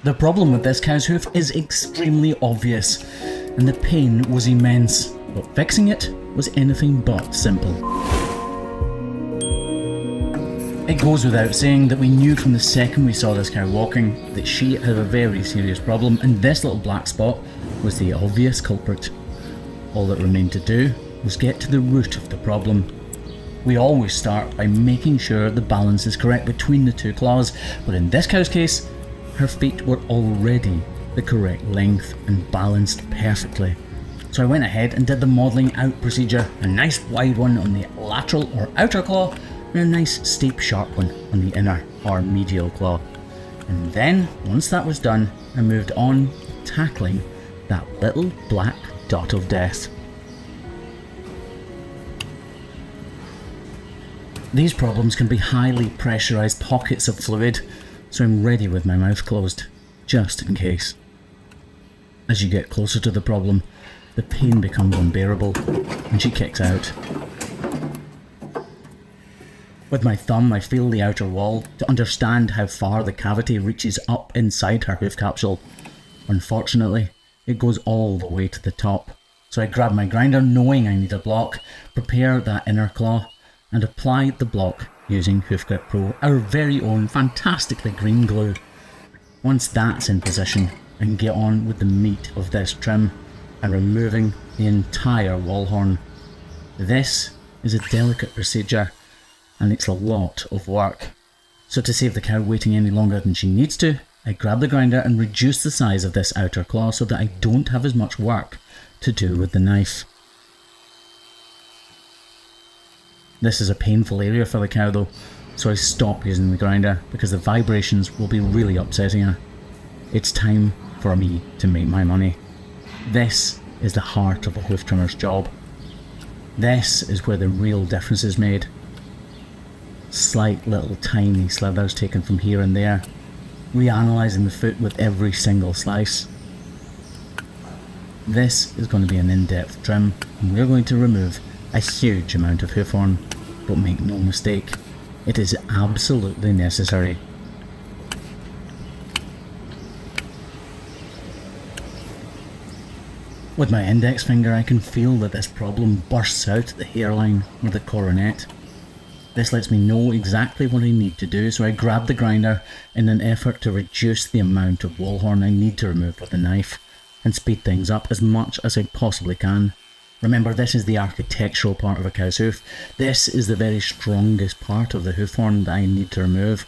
The problem with this cow's hoof is extremely obvious, and the pain was immense, but fixing it was anything but simple. It goes without saying that we knew from the second we saw this cow walking that she had a very serious problem, and this little black spot was the obvious culprit. All that remained to do was get to the root of the problem. We always start by making sure the balance is correct between the two claws, but in this cow's case, her feet were already the correct length and balanced perfectly. So I went ahead and did the modelling out procedure, a nice wide one on the lateral or outer claw, and a nice steep sharp one on the inner or medial claw. And then, once that was done, I moved on tackling that little black dot of death. These problems can be highly pressurised pockets of fluid, so I'm ready with my mouth closed, just in case. As you get closer to the problem, the pain becomes unbearable, and she kicks out. With my thumb, I feel the outer wall to understand how far the cavity reaches up inside her hoof capsule. Unfortunately, it goes all the way to the top, so I grab my grinder knowing I need a block, prepare that inner claw, and apply the block using Hoof Grip Pro, our very own fantastically green glue. Once that's in position, I can get on with the meat of this trim and removing the entire wall horn. This is a delicate procedure and it's a lot of work. So to save the cow waiting any longer than she needs to, I grab the grinder and reduce the size of this outer claw so that I don't have as much work to do with the knife. This is a painful area for the cow though, so I stop using the grinder because the vibrations will be really upsetting her. It's time for me to make my money. This is the heart of a hoof trimmer's job. This is where the real difference is made. Slight little tiny slithers taken from here and there, reanalysing the foot with every single slice. This is going to be an in-depth trim, and we're going to remove a huge amount of hoof horn, but make no mistake, it is absolutely necessary. With my index finger I can feel that this problem bursts out at the hairline or the coronet. This lets me know exactly what I need to do, so I grab the grinder in an effort to reduce the amount of wall horn I need to remove with the knife, and speed things up as much as I possibly can. Remember, this is the architectural part of a cow's hoof. This is the very strongest part of the hoof horn that I need to remove,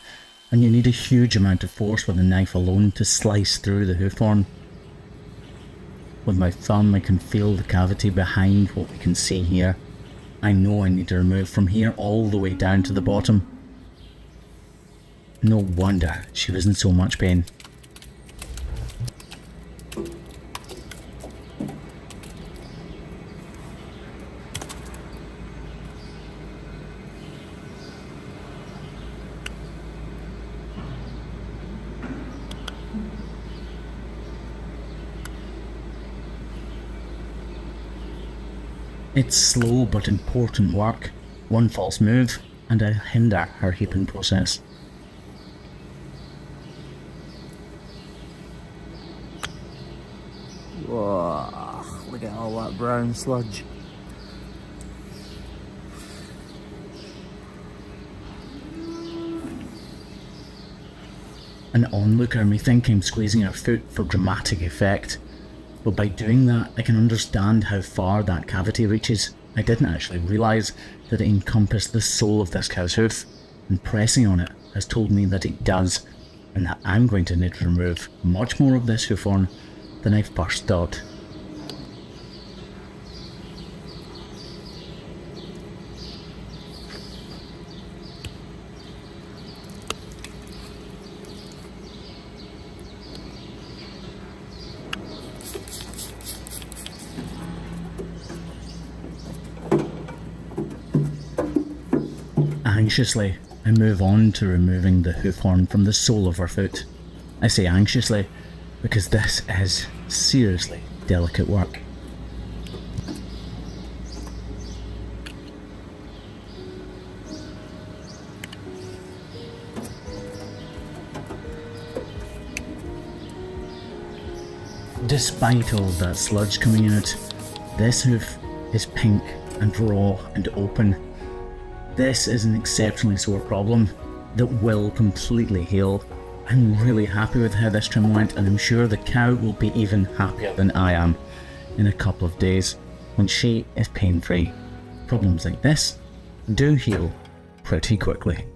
and you need a huge amount of force with a knife alone to slice through the hoof horn. With my thumb I can feel the cavity behind what we can see here. I know I need to remove from here all the way down to the bottom. No wonder she was in so much pain. It's slow but important work. One false move and I'll hinder her heaping process. Whoa, look at all that brown sludge. An onlooker may think I'm squeezing her foot for dramatic effect, but by doing that I can understand how far that cavity reaches. I didn't actually realise that it encompassed the sole of this cow's hoof, and pressing on it has told me that it does, and that I'm going to need to remove much more of this hoof horn than I first thought. Anxiously, I move on to removing the hoof horn from the sole of her foot. I say anxiously because this is seriously delicate work. despite all that sludge coming out, this hoof is pink and raw and open. This is an exceptionally sore problem that will completely heal. I'm really happy with how this trim went, and I'm sure the cow will be even happier than I am in a couple of days when she is pain-free. Problems like this do heal pretty quickly.